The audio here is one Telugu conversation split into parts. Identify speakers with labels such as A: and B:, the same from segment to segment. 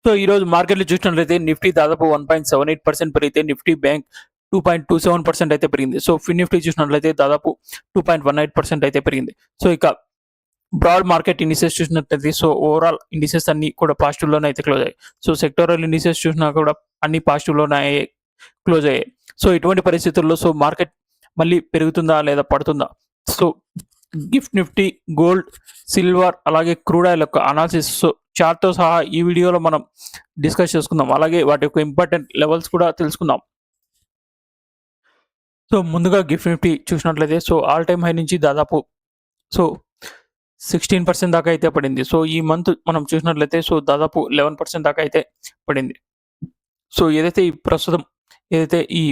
A: సో, ఈరోజు మార్కెట్‌లో చూసినట్లయితే నిఫ్టీ దాదాపు 1.78% పెరిగితే నిఫ్టీ బ్యాంక్ 2.27% అయితే పెరిగింది. సో, ఫిన్ నిఫ్టీ చూసినట్లయితే దాదాపు 2.18% అయితే పెరిగింది. సో, ఇక బ్రాడ్ మార్కెట్ ఇండిసెస్ చూసినట్లయితే సో, ఓవరాల్ ఇండిసెస్ అన్నీ కూడా పాజిటివ్‌లోనే అయితే క్లోజ్ అయ్యాయి. సో, సెక్టోరల్ ఇండిసెస్ చూసినా కూడా అన్ని పాజిటివ్‌లోనే క్లోజ్ అయ్యాయి. సో, ఇటువంటి పరిస్థితుల్లో సో, మార్కెట్ మళ్ళీ పెరుగుతుందా లేదా పడుతుందా? So, gift Nifty, gold, silver అలాగే క్రూడ్ ఆయిల్ యొక్క అనాలిసిస్ సో, చార్ట్‌తో సహా ఈ వీడియోలో మనం డిస్కస్ చేసుకుందాం. అలాగే వాటి యొక్క ఇంపార్టెంట్ లెవెల్స్ కూడా తెలుసుకుందాం. సో, ముందుగా గిఫ్ట్ నిఫ్టీ చూసినట్లయితే సో, ఆల్ టైమ్ హై నుంచి దాదాపు సో, 16% దాకా అయితే పడింది. సో, ఈ మంత్ మనం చూసినట్లయితే సో, దాదాపు 11% దాకా అయితే పడింది. సో, ఏదైతే ఈ ప్రస్తుతం ఏదైతే ఈ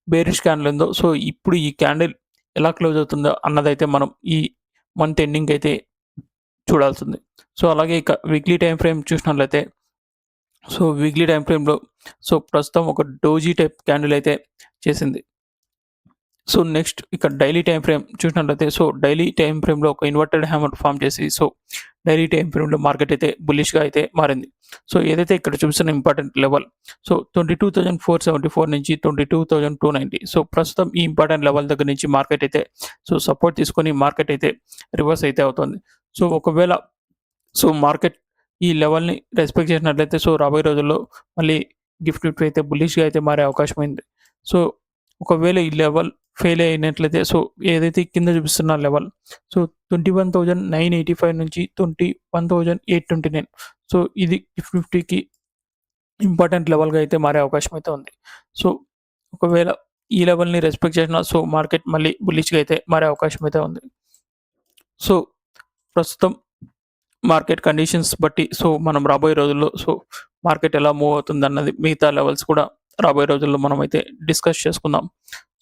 A: బేరిష్ క్యాండిల్ ఉందో సో, ఇప్పుడు ఈ క్యాండిల్ ఎలా క్లోజ్ అవుతుందో అన్నదైతే మనం ఈ మంత్ ఎండింగ్ అయితే చూడాల్సింది. సో, అలాగే ఇక వీక్లీ టైమ్ ఫ్రేమ్ చూసినట్లయితే సో, వీక్లీ టైమ్ ఫ్రేమ్‌లో సో, ప్రస్తుతం ఒక డోజీ టైప్ క్యాండిల్ అయితే చేసింది. సో, నెక్స్ట్ ఇక డైలీ టైమ్ ఫ్రేమ్ చూసినట్లయితే సో, డైలీ టైమ్ ఫ్రేమ్‌లో ఒక ఇన్వర్టెడ్ హ్యామర్ ఫార్మ్ చేసి సో, డైలీ టైమ్ ఫ్రేమ్‌లో మార్కెట్ అయితే బుల్లిష్‌గా అయితే మారింది. సో, ఏదైతే ఇక్కడ చూపిస్తున్న ఇంపార్టెంట్ లెవెల్ సో, 22,474 నుంచి 22,290 సో, ప్రస్తుతం ఈ ఇంపార్టెంట్ లెవెల్ దగ్గర నుంచి మార్కెట్ అయితే సో, సపోర్ట్ తీసుకొని మార్కెట్ అయితే రివర్స్ అయితే అవుతుంది. సో, ఒకవేళ సో, మార్కెట్ ఈ లెవెల్‌ని రెస్పెక్ట్ చేసినట్లయితే సో, రాబోయే రోజుల్లో మళ్ళీ గిఫ్ట్ నిఫ్టీ అయితే బుల్లిష్‌గా అయితే మారే అవకాశం ఉంది. సో, ఒకవేళ ఈ లెవెల్ ఫెయిల్ అయినట్లయితే సో, ఏదైతే కింద చూపిస్తున్న లెవెల్ సో, 21,985 నుంచి 21,829 సో, ఇది గిఫ్ట్ నిఫ్టీకి ఇంపార్టెంట్ లెవెల్‌గా అయితే మారే అవకాశం అయితే ఉంది. సో, ఒకవేళ ఈ లెవెల్‌ని రెస్పెక్ట్ చేసినా సో, మార్కెట్ మళ్ళీ బుల్లిష్‌గా అయితే మారే అవకాశం అయితే ఉంది. సో, ప్రస్తుతం మార్కెట్ కండిషన్స్ బట్టి సో, మనం రాబోయే రోజుల్లో సో, మార్కెట్ ఎలా మూవ్ అవుతుందన్నది మిగతా లెవెల్స్ కూడా రాబోయే రోజుల్లో మనమైతే డిస్కస్ చేసుకుందాం.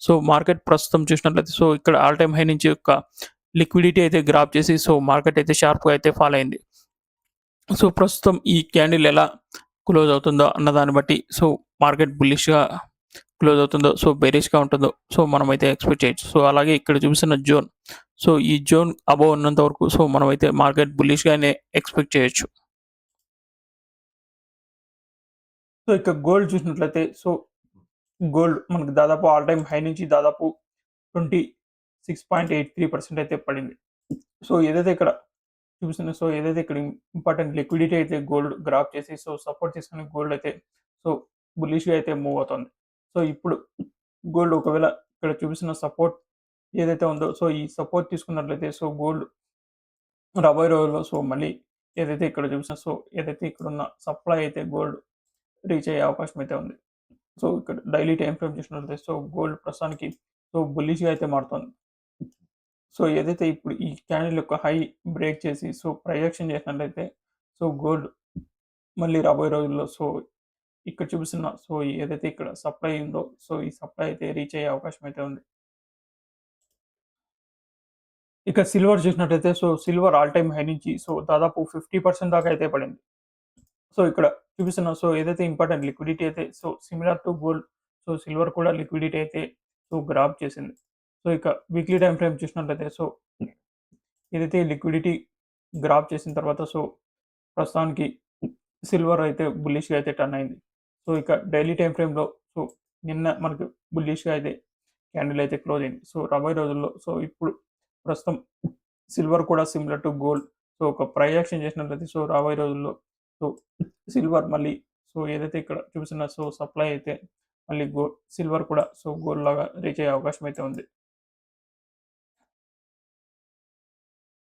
A: సో, మార్కెట్ ప్రస్తుతం చూసినట్లయితే సో, ఇక్కడ ఆల్ టైమ్ హై నుంచి ఒక లిక్విడిటీ అయితే గ్రాబ్ చేసి సో, మార్కెట్ అయితే షార్ప్‌గా అయితే ఫాల్ అయింది. సో, ప్రస్తుతం ఈ క్యాండిల్ ఎలా క్లోజ్ అవుతుందో అన్న దాన్ని బట్టి సో, మార్కెట్ బుల్లిష్‌గా క్లోజ్ అవుతుందో సో, బేరిష్‌గా ఉంటుందో సో, మనమైతే ఎక్స్‌పెక్ట్ చేయొచ్చు. సో, అలాగే ఇక్కడ చూపిస్తున్న జోన్ సో, ఈ జోన్ అబోవ్ ఉన్నంత వరకు సో, మనమైతే మార్కెట్ బుల్లిష్‌గానే ఎక్స్‌పెక్ట్ చేయొచ్చు. సో, ఇక గోల్డ్ చూసినట్లయితే సో, గోల్డ్ మనకు దాదాపు ఆల్ టైమ్ హై నుంచి దాదాపు 26.83% అయితే పడింది. సో, ఏదైతే ఇక్కడ చూపిస్తున్న సో, ఏదైతే ఇక్కడ ఇంపార్టెంట్ లిక్విడిటీ అయితే గోల్డ్ గ్రాబ్ చేసి సో, సపోర్ట్ చేసుకొని గోల్డ్ అయితే సో, బుల్లిష్‌గా అయితే మూవ్ అవుతుంది. సో, ఇప్పుడు గోల్డ్ ఒకవేళ ఇక్కడ చూపిస్తున్న సపోర్ట్ ఏదైతే ఉందో సో, ఈ సపోర్ట్ తీసుకున్నట్లయితే సో, గోల్డ్ రాబోయే రోజుల్లో సో, మళ్ళీ ఏదైతే ఇక్కడ చూపిస్తున్న సో, ఏదైతే ఇక్కడున్న సప్లై అయితే గోల్డ్ రీచ్ అయ్యే అవకాశం అయితే ఉంది. సో, ఇక్కడ డైలీ టైమ్ ఫ్రేమ్ చూసినట్లయితే సో, గోల్డ్ ప్రస్తుతానికి సో, బుల్లిష్‌గా అయితే మారుతుంది. సో, ఏదైతే ఇప్పుడు ఈ క్యాండిల్ యొక్క హై బ్రేక్ చేసి సో, ప్రొజెక్షన్ చేసినట్లయితే సో, గోల్డ్ మళ్ళీ రాబోయే రోజుల్లో సో, ఇక్కడ చూపిస్తున్న సో, ఏదైతే ఇక్కడ సప్లై ఉందో సో, ఈ సప్లై అయితే రీచ్ అయ్యే అవకాశం అయితే ఉంది. ఇక సిల్వర్ చూసినట్టయితే so, silver all time high నుంచి సో, దాదాపు 50% దాకా అయితే పడింది. సో, ఇక్కడ చూపిస్తున్న సో, ఏదైతే ఇంపార్టెంట్ లిక్విడిటీ అయితే so, similar to gold so, silver కూడా లిక్విడిటీ అయితే సో, గ్రాబ్ చేసింది. సో, ఇక వీక్లీ టైమ్ ఫ్రేమ్ చూసినట్లయితే సో, ఏదైతే లిక్విడిటీ గ్రాబ్ చేసిన తర్వాత సో, ప్రస్తుతానికి సిల్వర్ అయితే బుల్లిష్‌గా అయితే టర్న్ అయింది. సో, ఇక డైలీ టైమ్ ఫ్రేమ్‌లో సో, నిన్న మనకు బుల్లిష్‌గా అయితే క్యాండిల్ అయితే క్లోజ్ అయింది. సో, రాబోయే రోజుల్లో సో, ఇప్పుడు ప్రస్తుతం సిల్వర్ కూడా సిమిలర్ టు గోల్డ్ సో, ఒక ప్రైస్ యాక్షన్ చేసినట్లయితే సో, రాబోయే రోజుల్లో సో, సిల్వర్ మళ్ళీ సో, ఏదైతే ఇక్కడ చూపిస్తున్న సో, సప్లై అయితే మళ్ళీ సిల్వర్ కూడా సో, గోల్డ్ లాగా రీచ్ అయ్యే అవకాశం అయితే ఉంది.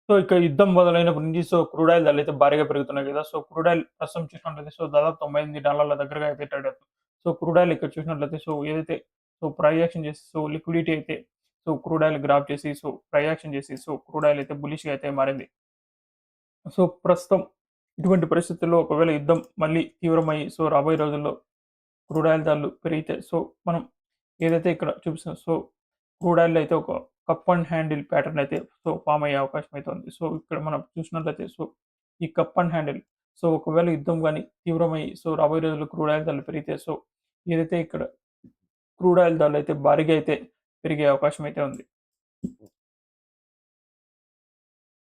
A: సో, ఇక యుద్ధం మొదలైనప్పటి నుంచి సో, క్రూడ్ ఆయిల్ ధరలైతే భారీగా పెరుగుతున్నాయి కదా! సో, క్రూడ్ ఆయిల్ ప్రస్తుతం చూసినట్లయితే సో, దాదాపు $98 దగ్గరగా అయితే ట్రేడ్ అవుతుంది. సో, క్రూడ్ ఆయిల్ ఇక్కడ చూసినట్లయితే సో, ఏదైతే సో, ప్రైస్ యాక్షన్ చేసి సో, లిక్విడిటీ అయితే సో, క్రూడ్ ఆయిల్ గ్రాబ్ చేసి సో, ప్రైస్ యాక్షన్ చేసి సో, క్రూడ్ ఆయిల్ అయితే బుల్లిష్‌గా అయితే మారింది. సో, ప్రస్తుతం ఇటువంటి పరిస్థితుల్లో ఒకవేళ యుద్ధం మళ్ళీ తీవ్రమై సో, రాబోయే రోజుల్లో క్రూడ్ ఆయిల్ ధరలు పెరిగితే సో, మనం ఏదైతే ఇక్కడ చూపిస్తున్న సో, క్రూడ్ ఆయిల్‌లో అయితే ఒక కప్ అండ్ హ్యాండిల్ ప్యాటర్న్ అయితే సో, ఫార్మ్ అయ్యే అవకాశం అయితే ఉంది. సో, ఇక్కడ మనం చూసినట్లయితే సో, ఈ కప్ అండ్ హ్యాండిల్ సో, ఒకవేళ యుద్ధం గాని తీవ్రమై సో, రాబోయే రోజుల్లో క్రూడ్ ఆయిల్ ధరలు పెరిగితే సో, ఏదైతే ఇక్కడ క్రూడ్ ఆయిల్ ధరలైతే భారీగా అయితే పెరిగే అవకాశం అయితే ఉంది.